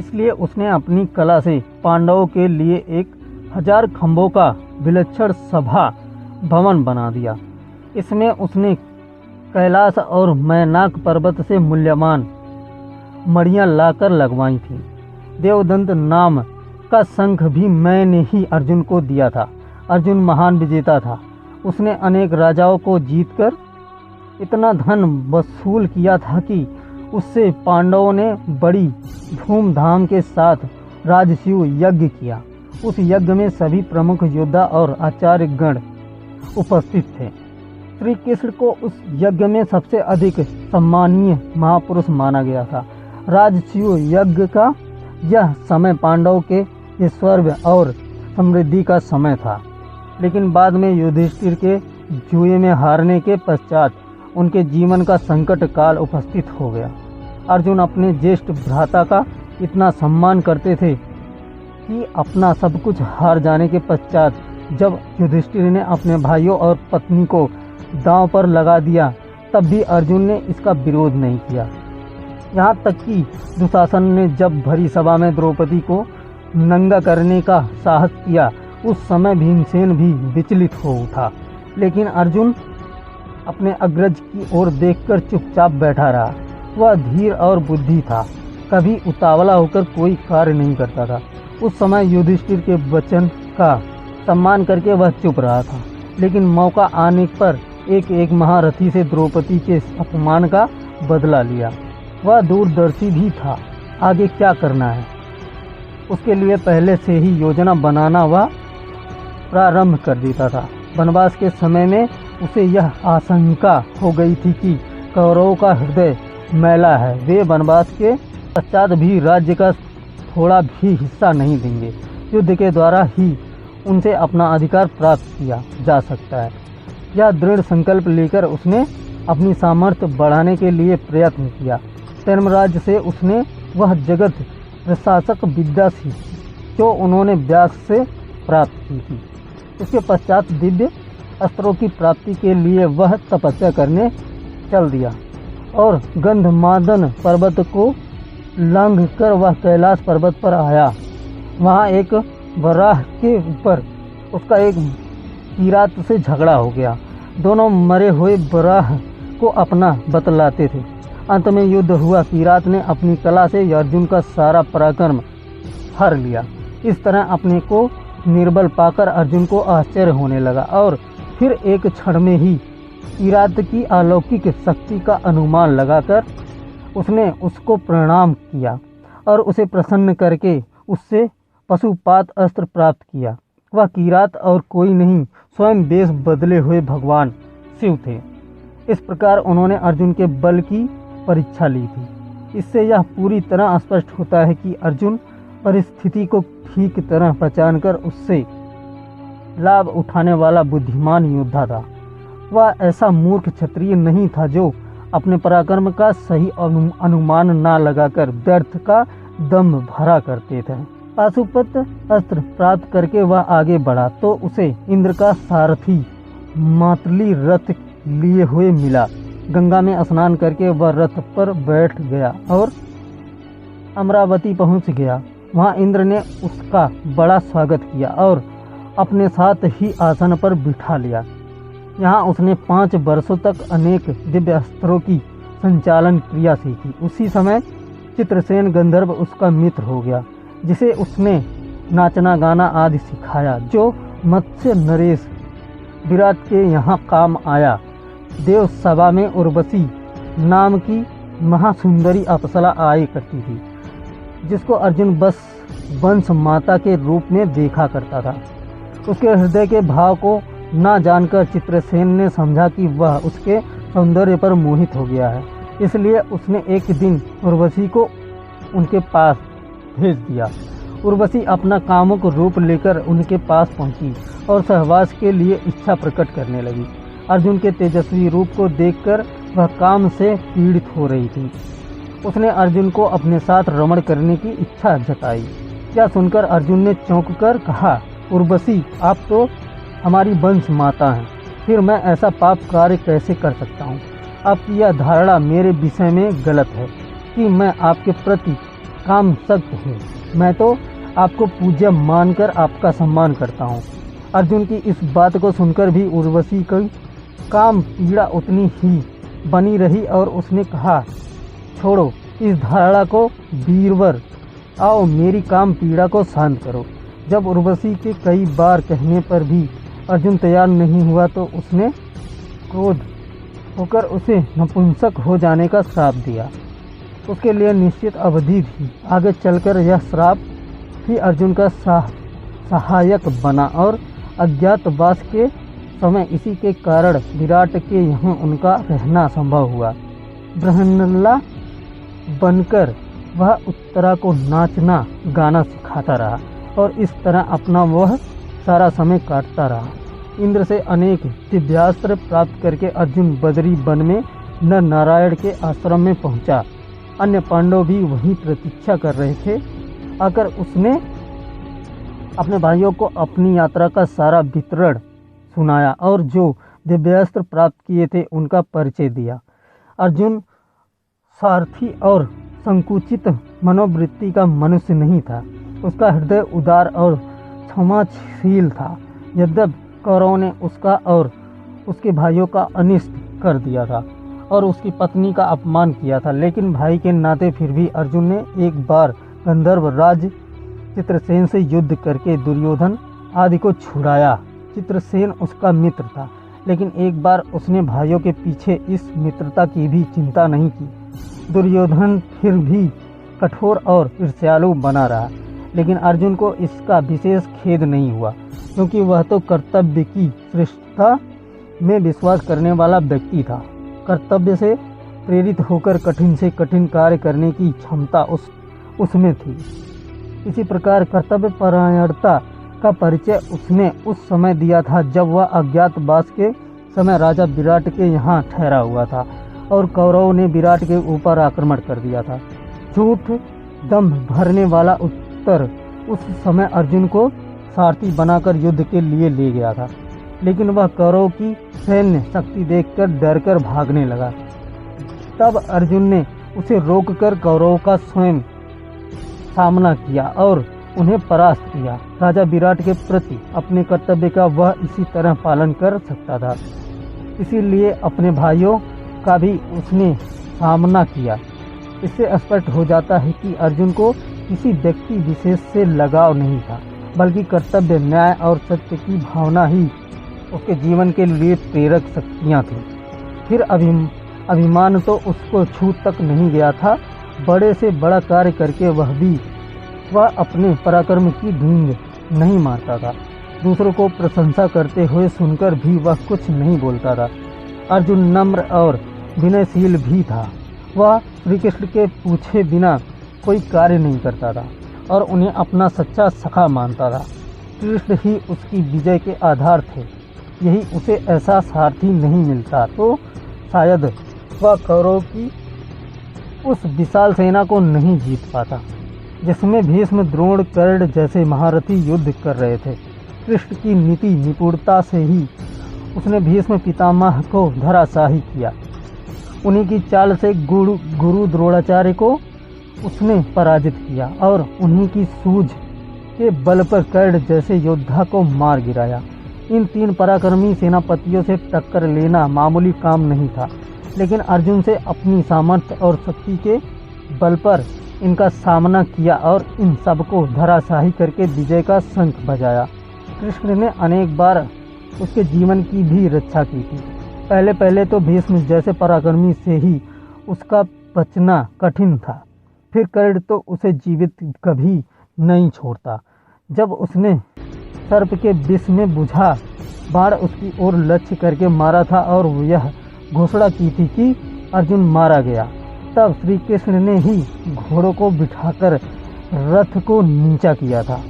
इसलिए उसने अपनी कला से पांडवों के लिए 1000 खंभों का विलक्षण सभा भवन बना दिया। इसमें उसने कैलाश और मैनाक पर्वत से मूल्यवान मणियाँ लाकर लगवाई थीं। देवदंत नाम का शंख भी मैंने ही अर्जुन को दिया था। अर्जुन महान विजेता था। उसने अनेक राजाओं को जीतकर इतना धन वसूल किया था कि उससे पांडवों ने बड़ी धूमधाम के साथ राजसूय यज्ञ किया। उस यज्ञ में सभी प्रमुख योद्धा और आचार्य गण उपस्थित थे। श्री कृष्ण को उस यज्ञ में सबसे अधिक सम्मानीय महापुरुष माना गया था। राजसूय यज्ञ का यह समय पांडवों के ऐश्वर्य और समृद्धि का समय था। लेकिन बाद में युधिष्ठिर के जुए में हारने के पश्चात उनके जीवन का संकट काल उपस्थित हो गया। अर्जुन अपने ज्येष्ठ भ्राता का इतना सम्मान करते थे कि अपना सब कुछ हार जाने के पश्चात जब युधिष्ठिर ने अपने भाइयों और पत्नी को दांव पर लगा दिया, तब भी अर्जुन ने इसका विरोध नहीं किया। यहाँ तक कि दुशासन ने जब भरी सभा में द्रौपदी को नंगा करने का साहस किया, उस समय भीमसेन भी विचलित हो उठा। लेकिन अर्जुन अपने अग्रज की ओर देखकर चुपचाप बैठा रहा। वह धीर और बुद्धि था, कभी उतावला होकर कोई कार्य नहीं करता था। उस समय युधिष्ठिर के वचन का सम्मान करके वह चुप रहा था। लेकिन मौका आने पर एक एक महारथी से द्रौपदी के अपमान का बदला लिया। वह दूरदर्शी भी था। आगे क्या करना है उसके लिए पहले से ही योजना बनाना वह प्रारंभ कर देता था। वनवास के समय में उसे यह आशंका हो गई थी कि कौरवों का हृदय मैला है। वे वनवास के पश्चात भी राज्य का थोड़ा भी हिस्सा नहीं देंगे। युद्ध के द्वारा ही उनसे अपना अधिकार प्राप्त किया जा सकता है। यह दृढ़ संकल्प लेकर उसने अपनी सामर्थ्य बढ़ाने के लिए प्रयत्न किया। धर्मराज से उसने वह जगत प्रशासक विद्या सीखी जो उन्होंने व्यास से प्राप्त की थी। इसके पश्चात दिव्य अस्त्रों की प्राप्ति के लिए वह तपस्या करने चल दिया और गंधमादन पर्वत को लांघ कर वह कैलाश पर्वत पर आया। वहाँ एक वराह के ऊपर उसका एक किरात से झगड़ा हो गया। दोनों मरे हुए वराह को अपना बतलाते थे। अंत में युद्ध हुआ। किरात ने अपनी कला से अर्जुन का सारा पराक्रम हर लिया। इस तरह अपने को निर्बल पाकर अर्जुन को आश्चर्य होने लगा और फिर एक क्षण में ही किरात की अलौकिक शक्ति का अनुमान लगाकर उसने उसको प्रणाम किया और उसे प्रसन्न करके उससे पशुपात अस्त्र प्राप्त किया। वह किरात और कोई नहीं, स्वयं वेश बदले हुए भगवान शिव थे। इस प्रकार उन्होंने अर्जुन के बल की परीक्षा ली थी। इससे यह पूरी तरह स्पष्ट होता है कि अर्जुन परिस्थिति को ठीक तरह पहचानकर उससे लाभ उठाने वाला बुद्धिमान योद्धा था। वह ऐसा मूर्ख क्षत्रिय नहीं था जो अपने पराक्रम का सही अनुमान न लगाकर व्यर्थ का दम भरा करते थे। पाशुपत अस्त्र प्राप्त करके वह आगे बढ़ा तो उसे इंद्र का सारथी मातली रथ लिए हुए मिला। गंगा में स्नान करके वह रथ पर बैठ गया और अमरावती पहुंच गया। वहां इंद्र ने उसका बड़ा स्वागत किया और अपने साथ ही आसन पर बिठा लिया। यहाँ उसने 5 वर्षों तक अनेक दिव्य अस्त्रों की संचालन क्रिया सीखी। उसी समय चित्रसेन गंधर्व उसका मित्र हो गया, जिसे उसने नाचना गाना आदि सिखाया, जो मत्स्य नरेश विराट के यहाँ काम आया। देव सभा में उर्वशी नाम की महासुंदरी अप्सरा आया करती थी, जिसको अर्जुन बस वंश माता के रूप में देखा करता था। उसके हृदय के भाव को न जानकर चित्रसेन ने समझा कि वह उसके सौंदर्य पर मोहित हो गया है। इसलिए उसने एक दिन उर्वशी को उनके पास भेज दिया। उर्वशी अपना कामुक रूप लेकर उनके पास पहुंची और सहवास के लिए इच्छा प्रकट करने लगी। अर्जुन के तेजस्वी रूप को देखकर वह काम से पीड़ित हो रही थी। उसने अर्जुन को अपने साथ रमण करने की इच्छा जताई। यह सुनकर अर्जुन ने चौंक कर कहा, उर्वशी, आप तो हमारी वंश माता हैं, फिर मैं ऐसा पाप कार्य कैसे कर सकता हूँ? आपकी यह धारणा मेरे विषय में गलत है कि मैं आपके प्रति काम सख्त है। मैं तो आपको पूज्य मानकर आपका सम्मान करता हूँ। अर्जुन की इस बात को सुनकर भी उर्वशी की काम पीड़ा उतनी ही बनी रही और उसने कहा, छोड़ो इस धारणा को वीरवर, आओ मेरी काम पीड़ा को शांत करो। जब उर्वशी के कई बार कहने पर भी अर्जुन तैयार नहीं हुआ तो उसने क्रोध होकर उसे नपुंसक हो जाने का श्राप दिया। उसके लिए निश्चित अवधि थी। आगे चलकर यह श्राप ही अर्जुन का सहायक बना और अज्ञातवास के समय इसी के कारण विराट के यहाँ उनका रहना संभव हुआ। ब्रह्मल्ला बनकर वह उत्तरा को नाचना गाना सिखाता रहा और इस तरह अपना वह सारा समय काटता रहा। इंद्र से अनेक दिव्यास्त्र प्राप्त करके अर्जुन बदरी वन में नर नारायण के आश्रम में पहुंचा। अन्य पांडव भी वहीं प्रतीक्षा कर रहे थे। आकर उसने अपने भाइयों को अपनी यात्रा का सारा विवरण सुनाया और जो दिव्यास्त्र प्राप्त किए थे उनका परिचय दिया। अर्जुन स्वार्थी और संकुचित मनोवृत्ति का मनुष्य नहीं था। उसका हृदय उदार और क्षमाशील था। यद्यपि कौरवों ने उसका और उसके भाइयों का अनिष्ट कर दिया था और उसकी पत्नी का अपमान किया था, लेकिन भाई के नाते फिर भी अर्जुन ने एक बार गंधर्व राज चित्रसेन से युद्ध करके दुर्योधन आदि को छुड़ाया। चित्रसेन उसका मित्र था, लेकिन एक बार उसने भाइयों के पीछे इस मित्रता की भी चिंता नहीं की। दुर्योधन फिर भी कठोर और ईर्ष्यालु बना रहा, लेकिन अर्जुन को इसका विशेष खेद नहीं हुआ, क्योंकि वह तो कर्तव्य की श्रेष्ठता में विश्वास करने वाला व्यक्ति था। कर्तव्य से प्रेरित होकर कठिन से कठिन कार्य करने की क्षमता उसमें थी। इसी प्रकार कर्तव्य परायणता का परिचय उसने उस समय दिया था जब वह अज्ञातवास के समय राजा विराट के यहाँ ठहरा हुआ था और कौरवों ने विराट के ऊपर आक्रमण कर दिया था। झूठ दम भरने वाला उत्तर उस समय अर्जुन को सारथी बनाकर युद्ध के लिए ले गया था, लेकिन वह कौरवों की सैन्य शक्ति देखकर डरकर भागने लगा। तब अर्जुन ने उसे रोककर कौरवों का स्वयं सामना किया और उन्हें परास्त किया। राजा विराट के प्रति अपने कर्तव्य का वह इसी तरह पालन कर सकता था, इसीलिए अपने भाइयों का भी उसने सामना किया। इससे स्पष्ट हो जाता है कि अर्जुन को किसी व्यक्ति विशेष से लगाव नहीं था, बल्कि कर्तव्य, न्याय और सत्य की भावना ही उसके जीवन के लिए प्रेरक शक्तियाँ थीं। फिर अभिमान तो उसको छू तक नहीं गया था। बड़े से बड़ा कार्य करके वह अपने पराक्रम की ढूंढ नहीं मारता था। दूसरों को प्रशंसा करते हुए सुनकर भी वह कुछ नहीं बोलता था। अर्जुन नम्र और विनयशील भी था। वह श्री कृष्ण के पूछे बिना कोई कार्य नहीं करता था और उन्हें अपना सच्चा सखा मानता था। कृष्ण ही उसकी विजय के आधार थे। यही उसे ऐसा सारथी नहीं मिलता तो शायद वह कौरवों की उस विशाल सेना को नहीं जीत पाता, जिसमें भीष्म, द्रोण, कर्ण जैसे महारथी युद्ध कर रहे थे। कृष्ण की नीति निपुणता से ही उसने भीष्म पितामह को धराशाही किया। उन्हीं की चाल से गुरु द्रोणाचार्य को उसने पराजित किया और उन्हीं की सूझ के बल पर कर्ण जैसे योद्धा को मार गिराया। इन तीन पराक्रमी सेनापतियों से टक्कर लेना मामूली काम नहीं था, लेकिन अर्जुन से अपनी सामर्थ्य और शक्ति के बल पर इनका सामना किया और इन सबको धराशाही करके विजय का शंख बजाया। कृष्ण ने अनेक बार उसके जीवन की भी रक्षा की थी। पहले तो भीष्म जैसे पराक्रमी से ही उसका बचना कठिन था, फिर कर्ण तो उसे जीवित कभी नहीं छोड़ता। जब उसने सर्प के विष में बुझा बाण उसकी ओर लक्ष्य करके मारा था और यह घोषणा की थी कि अर्जुन मारा गया, तब श्री कृष्ण ने ही घोड़ों को बिठाकर रथ को नीचा किया था